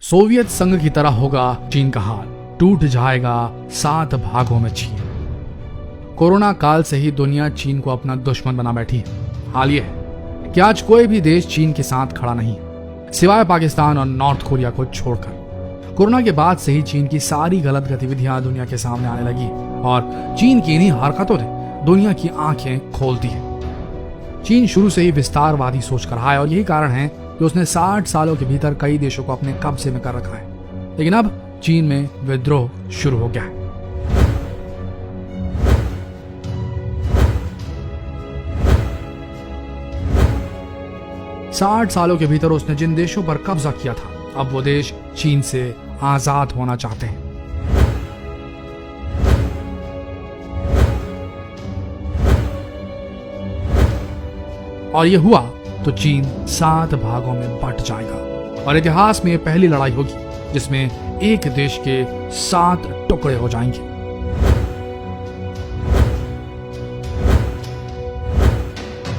Soviet संघ की तरह होगा चीन का हाल, टूट जाएगा 7 भागों में चीन। कोरोना काल से ही दुनिया चीन को अपना दुश्मन बना बैठी है। हाल ये है कि आज कोई भी देश चीन के साथ खड़ा नहीं, सिवाय पाकिस्तान और नॉर्थ कोरिया को छोड़कर। कोरोना के बाद से ही चीन की सारी गलत गतिविधियां दुनिया के सामने आने लगी और चीन की इन्हीं हरकतों ने दुनिया की आंखें खोल दी है। चीन शुरू से ही विस्तारवादी सोच कर रहा है और यही कारण है कि उसने 60 सालों के भीतर कई देशों को अपने कब्जे में कर रखा है। लेकिन अब चीन में विद्रोह शुरू हो गया है। साठ सालों के भीतर उसने जिन देशों पर कब्जा किया था, अब वो देश चीन से आजाद होना चाहते हैं। और ये हुआ तो चीन 7 भागों में बंट जाएगा और इतिहास में पहली लड़ाई होगी जिसमें एक देश के 7 टुकड़े हो जाएंगे।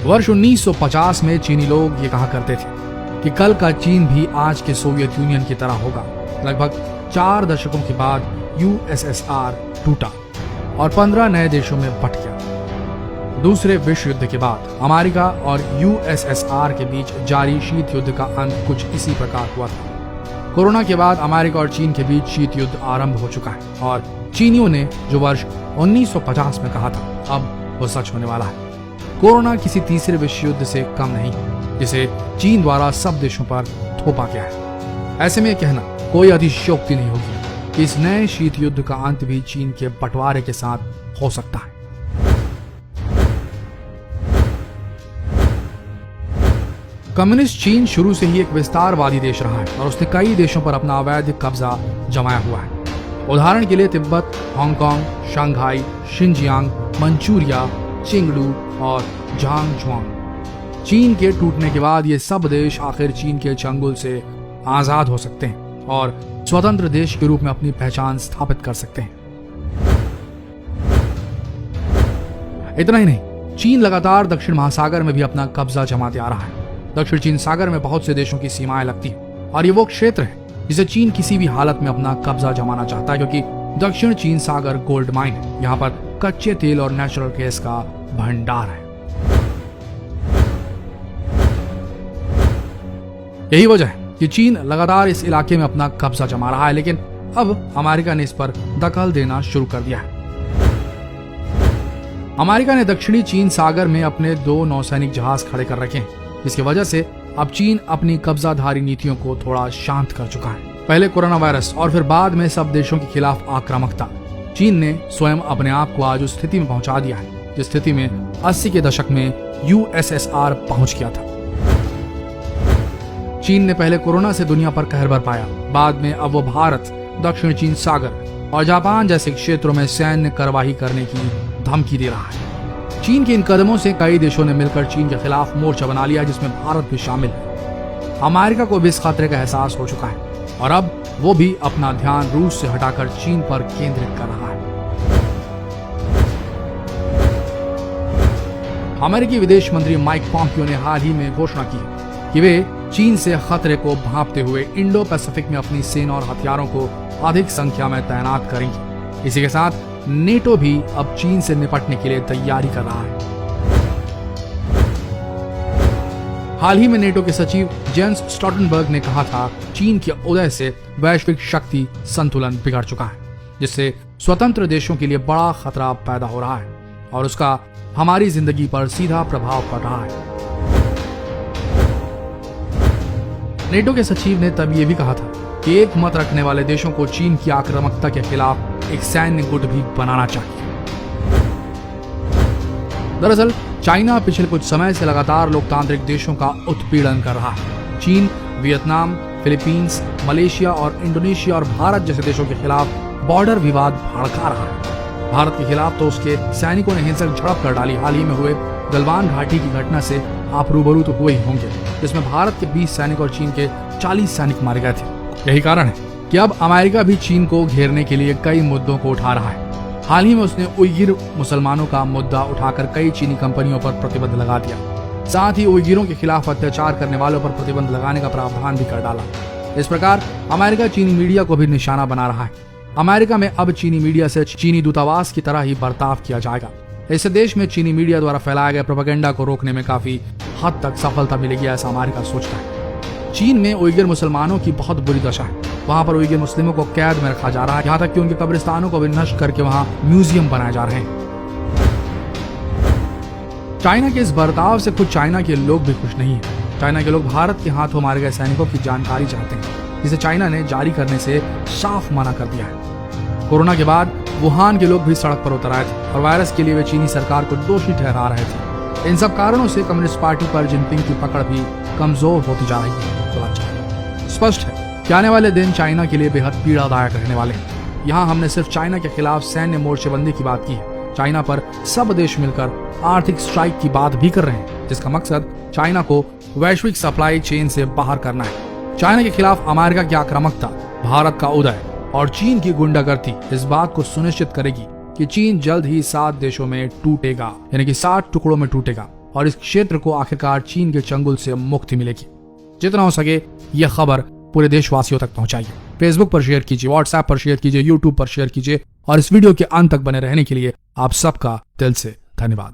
वर्ष 1950 में चीनी लोग ये कहा करते थे कि कल का चीन भी आज के सोवियत यूनियन की तरह होगा। लगभग 4 दशकों के बाद यूएसएसआर टूटा और 15 नए देशों में बंट गया। दूसरे विश्व युद्ध के बाद अमेरिका और यूएसएसआर के बीच जारी शीत युद्ध का अंत कुछ इसी प्रकार हुआ था। कोरोना के बाद अमेरिका और चीन के बीच शीत युद्ध आरंभ हो चुका है और चीनियों ने जो वर्ष 1950 में कहा था, अब वो सच होने वाला है। कोरोना किसी तीसरे विश्व युद्ध से कम नहीं, जिसे चीन द्वारा सब देशों पर थोपा गया है। ऐसे में कहना कोई अतिशयोक्ति नहीं होगी कि इस नए शीत युद्ध का अंत भी चीन के बंटवारे के साथ हो सकता है। कम्युनिस्ट चीन शुरू से ही एक विस्तारवादी देश रहा है और उसने कई देशों पर अपना अवैध कब्जा जमाया हुआ है। उदाहरण के लिए Tibet, Hong Kong, Shanghai, Xinjiang, Manchuria, Chengdu और झांगझुआंग। चीन के टूटने के बाद ये सब देश आखिर चीन के चंगुल से आजाद हो सकते हैं और स्वतंत्र देश के रूप में अपनी पहचान स्थापित कर सकते हैं। इतना ही नहीं, चीन लगातार दक्षिण महासागर में भी अपना कब्जा जमाते आ रहा है। दक्षिण चीन सागर में बहुत से देशों की सीमाएं लगती हैं और ये वो क्षेत्र है जिसे चीन किसी भी हालत में अपना कब्जा जमाना चाहता है, क्योंकि दक्षिण चीन सागर गोल्ड माइन है। यहाँ पर कच्चे तेल और नेचुरल गैस का भंडार है। यही वजह है कि चीन लगातार इस इलाके में अपना कब्जा जमा रहा है, लेकिन अब अमेरिका ने इस पर दखल देना शुरू कर दिया है। अमेरिका ने दक्षिणी चीन सागर में अपने 2 नौसैनिक जहाज खड़े कर रखे हैं, जिसकी वजह से अब चीन अपनी कब्जाधारी नीतियों को थोड़ा शांत कर चुका है। पहले कोरोना वायरस और फिर बाद में सब देशों के खिलाफ आक्रामकता, चीन ने स्वयं अपने आप को आज उस स्थिति में पहुंचा दिया है जिस स्थिति में 80 के दशक में यूएसएसआर पहुंच गया था। चीन ने पहले कोरोना से दुनिया पर कहर बरपाया, बाद में अब वो भारत, दक्षिण चीन सागर और जापान जैसे क्षेत्रों में सैन्य कार्यवाही करने की धमकी दे रहा है। चीन के इन कदमों से कई देशों ने मिलकर चीन के खिलाफ मोर्चा बना लिया, जिसमें भारत भी शामिल है। अमेरिका को भी इस खतरे का एहसास हो चुका है और अब वो भी अपना ध्यान रूस से हटाकर चीन पर केंद्रित कर रहा है। अमेरिकी विदेश मंत्री माइक पॉम्पियो ने हाल ही में घोषणा की कि वे चीन से खतरे को भांपते हुए इंडो पैसिफिक में अपनी सेना और हथियारों को अधिक संख्या में तैनात करेंगे। इसी के साथ नेटो भी अब चीन से निपटने के लिए तैयारी कर रहा है। हाल ही में नेटो के सचिव जेंस स्टोल्टनबर्ग ने कहा था, चीन के उदय से वैश्विक शक्ति संतुलन बिगड़ चुका है, जिससे स्वतंत्र देशों के लिए बड़ा खतरा पैदा हो रहा है और उसका हमारी जिंदगी पर सीधा प्रभाव पड़ रहा है। नेटो के सचिव ने तब ये भी कहा था कि एक मत रखने वाले देशों को चीन की आक्रामकता के खिलाफ एक सैन्य गुट भी बनाना चाहिए। दरअसल चाइना पिछले कुछ समय से लगातार लोकतांत्रिक देशों का उत्पीड़न कर रहा है। चीन, वियतनाम, फिलीपींस, मलेशिया और इंडोनेशिया और भारत जैसे देशों के खिलाफ बॉर्डर विवाद भड़का रहा है। भारत के खिलाफ तो उसके सैनिकों ने हिंसक झड़प कर डाली। हाल ही में हुए गलवान घाटी की घटना से आप रूबरू तो हुए ही होंगे, जिसमें भारत के 20 सैनिक और चीन के 40 सैनिक मारे गए थे। यही कारण है कि अब अमेरिका भी चीन को घेरने के लिए कई मुद्दों को उठा रहा है। हाल ही में उसने उइगिर मुसलमानों का मुद्दा उठाकर कई चीनी कंपनियों पर प्रतिबंध लगा दिया। साथ ही उइगिरों के खिलाफ अत्याचार करने वालों पर प्रतिबंध लगाने का प्रावधान भी कर डाला। इस प्रकार अमेरिका चीनी मीडिया को भी निशाना बना रहा है। अमेरिका में अब चीनी मीडिया से चीनी दूतावास की तरह ही बर्ताव किया जाएगा। इससे देश में चीनी मीडिया द्वारा फैलाए गए प्रोपेगेंडा को रोकने में काफी हद तक सफलता मिलेगी, ऐसा अमेरिका सोचता है। चीन में उइगर मुसलमानों की बहुत बुरी दशा है। वहां पर उइगर मुस्लिमों को कैद में रखा जा रहा है, यहाँ तक कि उनके कब्रिस्तानों को भी नष्ट करके वहां म्यूजियम बनाए जा रहे हैं। चाइना के इस बर्ताव से खुद चाइना के लोग भी खुश नहीं है। चाइना के लोग भारत के हाथों मारे गए सैनिकों की जानकारी चाहते हैं, जिसे चाइना ने जारी करने से साफ मना कर दिया है। कोरोना के बाद वुहान के लोग भी सड़क पर उतर आए थे और वायरस के लिए वे चीनी सरकार को दोषी ठहरा रहे थे। इन सब कारणों से कम्युनिस्ट पार्टी पर जिनपिंग की पकड़ भी कमजोर होती जा रही है। स्पष्ट है कि आने वाले दिन चाइना के लिए बेहद पीड़ादायक रहने वाले हैं। यहाँ हमने सिर्फ चाइना के खिलाफ सैन्य मोर्चेबंदी की बात की है। चाइना पर सब देश मिलकर आर्थिक स्ट्राइक की बात भी कर रहे हैं, जिसका मकसद चाइना को वैश्विक सप्लाई चेन से बाहर करना है। चाइना के खिलाफ अमेरिका की आक्रामकता, भारत का उदय और चीन की गुंडागर्दी इस बात को सुनिश्चित करेगी कि चीन जल्द ही 7 देशों में टूटेगा, यानी कि 7 टुकड़ों में टूटेगा और इस क्षेत्र को आखिरकार चीन के चंगुल से मुक्ति मिलेगी। जितना हो सके यह खबर पूरे देशवासियों तक पहुंचाइए। फेसबुक पर शेयर कीजिए, व्हाट्सएप पर शेयर कीजिए, यूट्यूब पर शेयर कीजिए और इस वीडियो के अंत तक बने रहने के लिए आप सबका दिल से धन्यवाद।